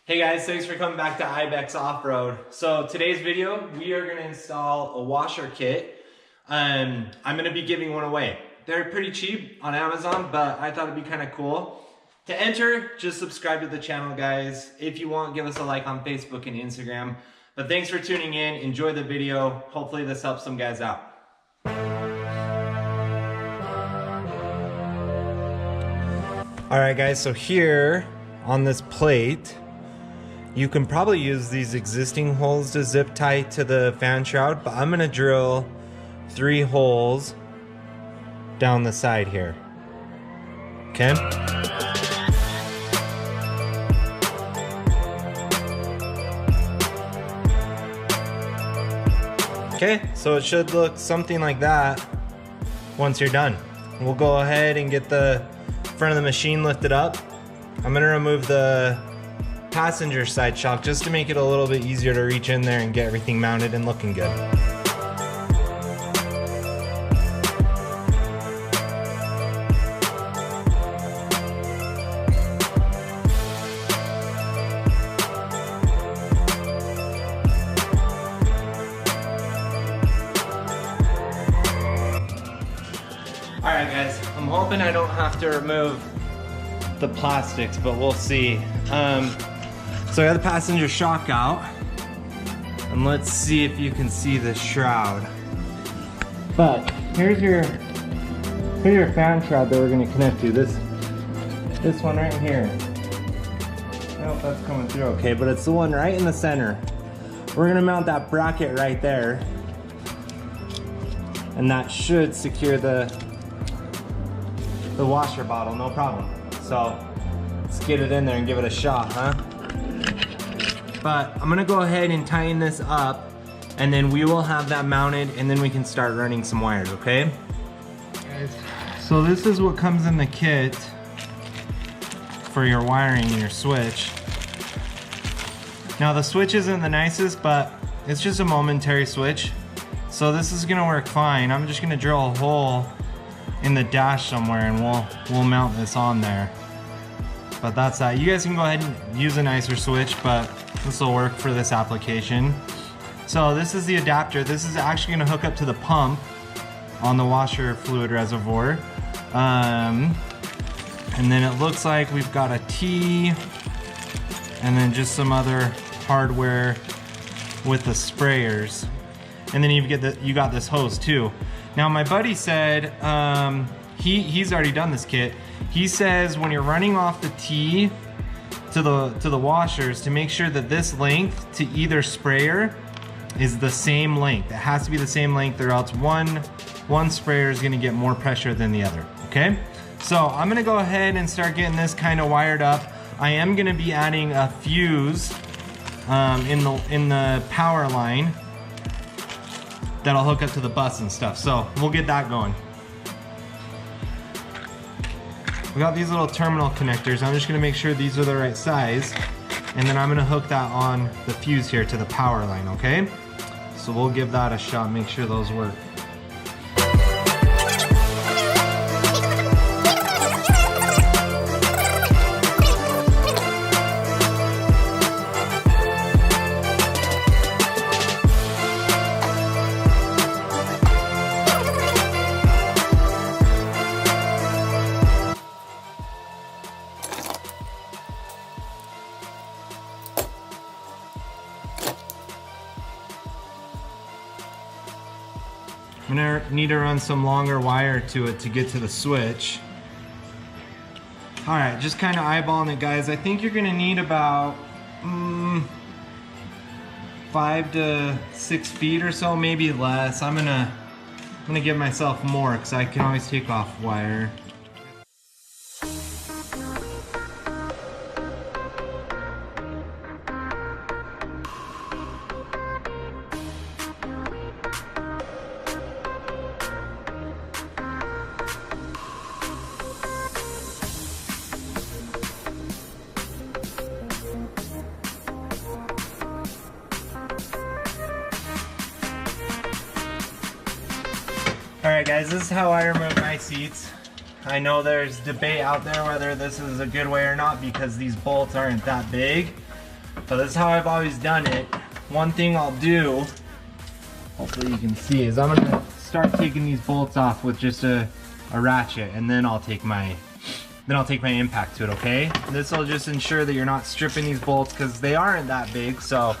Hey guys, thanks for coming back to Ibex Off-Road. So today's video, we are gonna install a washer kit. I'm gonna be giving one away. They're pretty cheap on Amazon, but I thought it'd be kind of cool. To enter, just subscribe to the channel, guys. If you want, give us a like on Facebook and Instagram. But thanks for tuning in, enjoy the video. Hopefully this helps some guys out. All right guys, so here on this plate, you can probably use these existing holes to zip tie to the fan shroud, but I'm gonna drill 3 holes down the side here. Okay? Okay, so it should look something like that once you're done. We'll go ahead and get the front of the machine lifted up. I'm gonna remove the passenger side shock just to make it a little bit easier to reach in there and get everything mounted and looking good. Alright guys, I'm hoping I don't have to remove the plastics, but we'll see. So I got the passenger shock out, and let's see if you can see the shroud. But here's your fan shroud that we're going to connect to. This one right here. I don't know if that's coming through okay, but it's the one right in the center. We're going to mount that bracket right there, and that should secure the washer bottle, no problem. So let's get it in there and give it a shot, huh? But I'm gonna go ahead and tighten this up, and then we will have that mounted, and then we can start running some wires, okay? So this is what comes in the kit for your wiring and your switch. Now the switch isn't the nicest, but it's just a momentary switch. So this is gonna work fine. I'm just gonna drill a hole in the dash somewhere, and we'll mount this on there. But that's that. You guys can go ahead and use a nicer switch, but this will work for this application. So this is the adapter. This is actually going to hook up to the pump on the washer fluid reservoir. And then it looks like we've got a T, and then just some other hardware with the sprayers. And then you got this hose too. Now my buddy said, he's already done this kit. He says when you're running off the T to the washers, to make sure that this length to either sprayer is the same length. It has to be the same length, or else one sprayer is gonna get more pressure than the other, okay? So I'm gonna go ahead and start getting this kind of wired up. I am gonna be adding a fuse in the power line that'll hook up to the bus and stuff. So we'll get that going. We got these little terminal connectors. I'm just gonna make sure these are the right size, and then I'm gonna hook that on the fuse here to the power line, okay? So we'll give that a shot, make sure those work. I'm gonna need to run some longer wire to it to get to the switch. All right, just kind of eyeballing it, guys. I think you're gonna need about 5 to 6 feet or so, maybe less. I'm gonna give myself more, because I can always take off wire. Alright guys, this is how I remove my seats. I know there's debate out there whether this is a good way or not because these bolts aren't that big. So this is how I've always done it. One thing I'll do, hopefully you can see, is I'm gonna start taking these bolts off with just a ratchet, and then I'll take my impact to it, okay? This will just ensure that you're not stripping these bolts because they aren't that big, so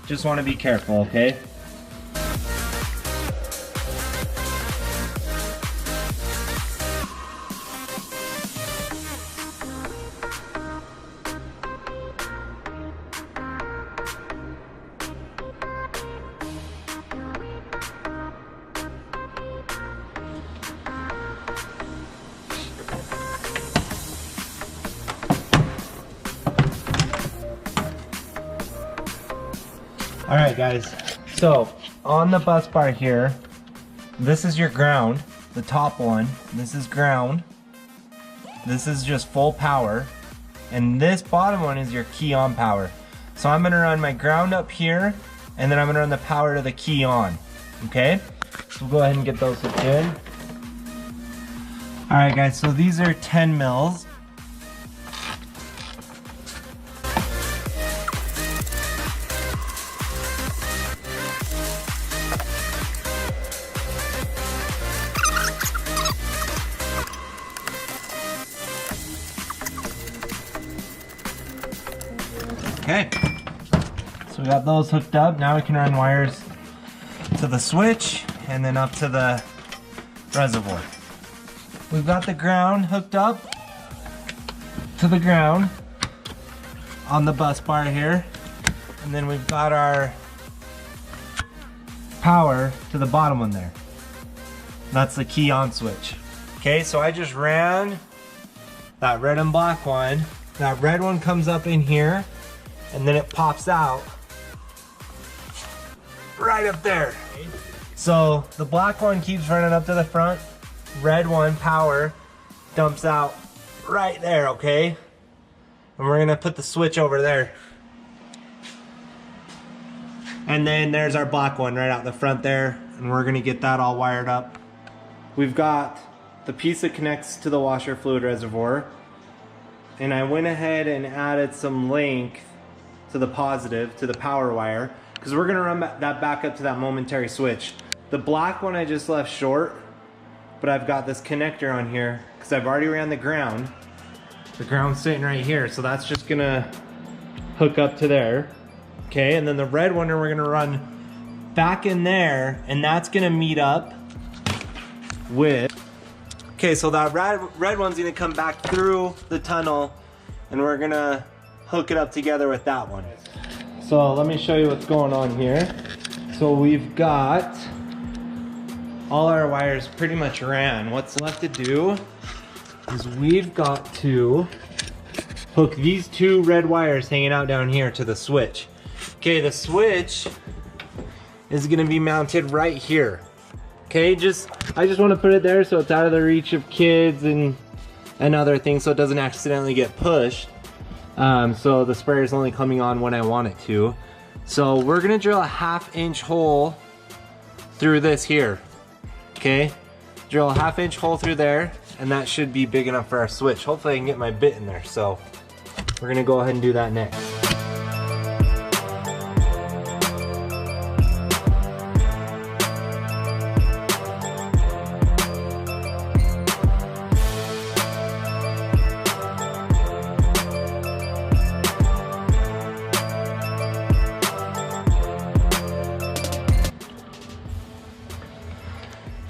just want to be careful, okay? All right, guys, so on the bus bar here, this is your ground, the top one. This is ground. This is just full power. And this bottom one is your key on power. So I'm gonna run my ground up here, and then I'm gonna run the power to the key on, okay? So we'll go ahead and get those hooked in. All right, guys, so these are 10 mils. Okay, so we got those hooked up. Now we can run wires to the switch and then up to the reservoir. We've got the ground hooked up to the ground on the bus bar here. And then we've got our power to the bottom one there. That's the key on switch. Okay, so I just ran that red and black one. That red one comes up in here, and then it pops out right up there. So the black one keeps running up to the front, red one, power, dumps out right there, okay? And we're gonna put the switch over there. And then there's our black one right out the front there, and we're gonna get that all wired up. We've got the piece that connects to the washer fluid reservoir, and I went ahead and added some length to the positive, to the power wire, because we're gonna run that back up to that momentary switch. The black one I just left short, but I've got this connector on here because I've already ran the ground. The ground's sitting right here, so that's just gonna hook up to there. Okay, and then the red one we're gonna run back in there, and that's gonna meet up with, okay, so that red one's gonna come back through the tunnel, and we're gonna hook it up together with that one. So let me show you what's going on here. So we've got all our wires pretty much ran. What's left to do is we've got to hook these two red wires hanging out down here to the switch. Okay, the switch is gonna be mounted right here. Okay, I just wanna put it there so it's out of the reach of kids and other things, so it doesn't accidentally get pushed. So the sprayer is only coming on when I want it to. So we're gonna drill a 1/2 inch hole through this here. Okay, drill a 1/2 inch hole through there, and that should be big enough for our switch. Hopefully I can get my bit in there. So we're gonna go ahead and do that next.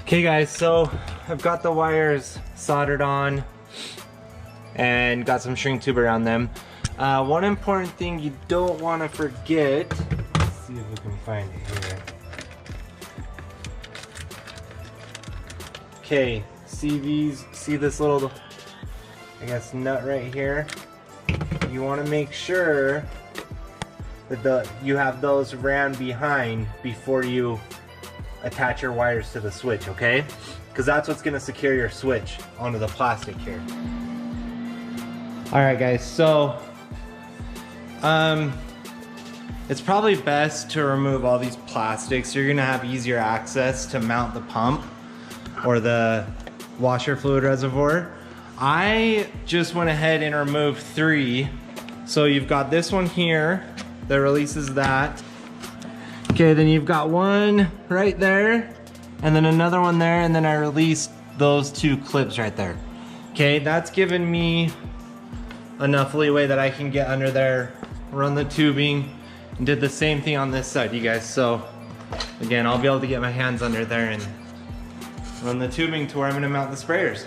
Okay guys, so I've got the wires soldered on and got some shrink tube around them. One important thing you don't want to forget, let's see if we can find it here. Okay, see this little, I guess, nut right here? You want to make sure that you have those ran behind before you attach your wires to the switch, okay? Because that's what's gonna secure your switch onto the plastic here. All right guys, so it's probably best to remove all these plastics. You're gonna have easier access to mount the pump or the washer fluid reservoir. I just went ahead and removed 3. So you've got this one here, that releases that. Okay, then you've got one right there, and then another one there, and then I released those two clips right there. Okay, that's given me enough leeway that I can get under there, run the tubing, and did the same thing on this side, you guys. So again, I'll be able to get my hands under there and run the tubing to where I'm gonna mount the sprayers.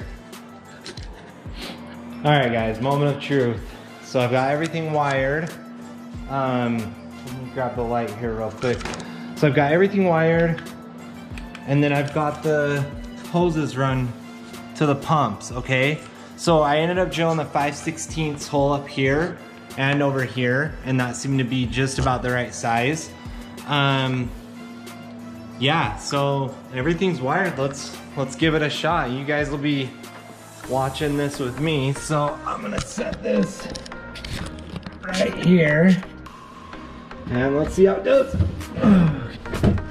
All right, guys, moment of truth. So I've got everything wired. Let me grab the light here real quick. So I've got everything wired, and then I've got the hoses run to the pumps, okay? So I ended up drilling the 5/16 hole up here and over here, and that seemed to be just about the right size. Yeah, so everything's wired. Let's give it a shot. You guys will be watching this with me, so I'm gonna set this right here, and let's see how it does.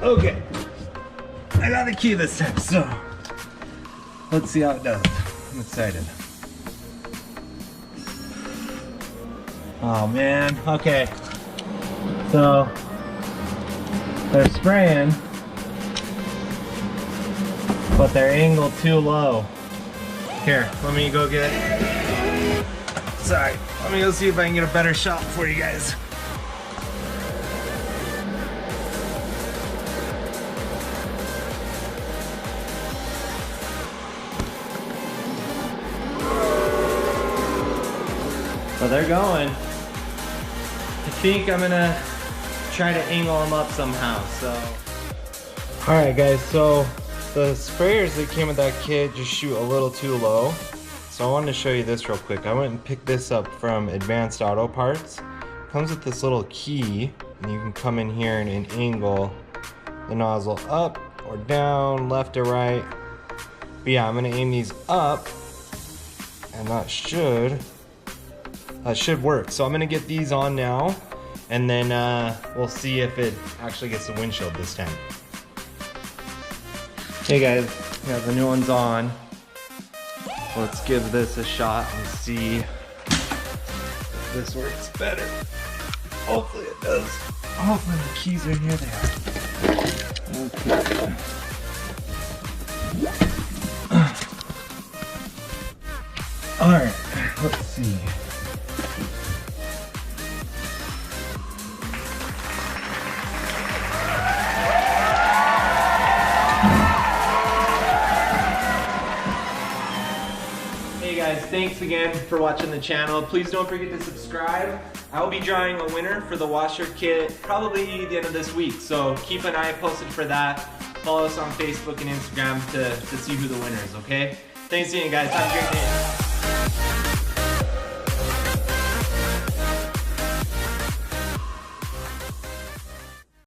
Okay, I got the key this time, so let's see how it does. I'm excited. Oh man, okay. So they're spraying, but they're angled too low. Here, let me go get it. Sorry, let me go see if I can get a better shot for you guys. But they're going. I think I'm gonna try to angle them up somehow, so. All right guys, so the sprayers that came with that kit just shoot a little too low. So I wanted to show you this real quick. I went and picked this up from Advanced Auto Parts. It comes with this little key, and you can come in here and angle the nozzle up or down, left or right. But yeah, I'm gonna aim these up, and that should work. So I'm gonna get these on now, and then we'll see if it actually gets the windshield this time. Hey guys, we have the new ones on. Let's give this a shot and see if this works better. Hopefully it does. Hopefully the keys are here. They are. Okay. All right, let's see. Hey guys, thanks again for watching the channel. Please don't forget to subscribe. I will be drawing a winner for the washer kit probably the end of this week, so keep an eye posted for that. Follow us on Facebook and Instagram to see who the winner is, okay? Thanks again guys, have a great day.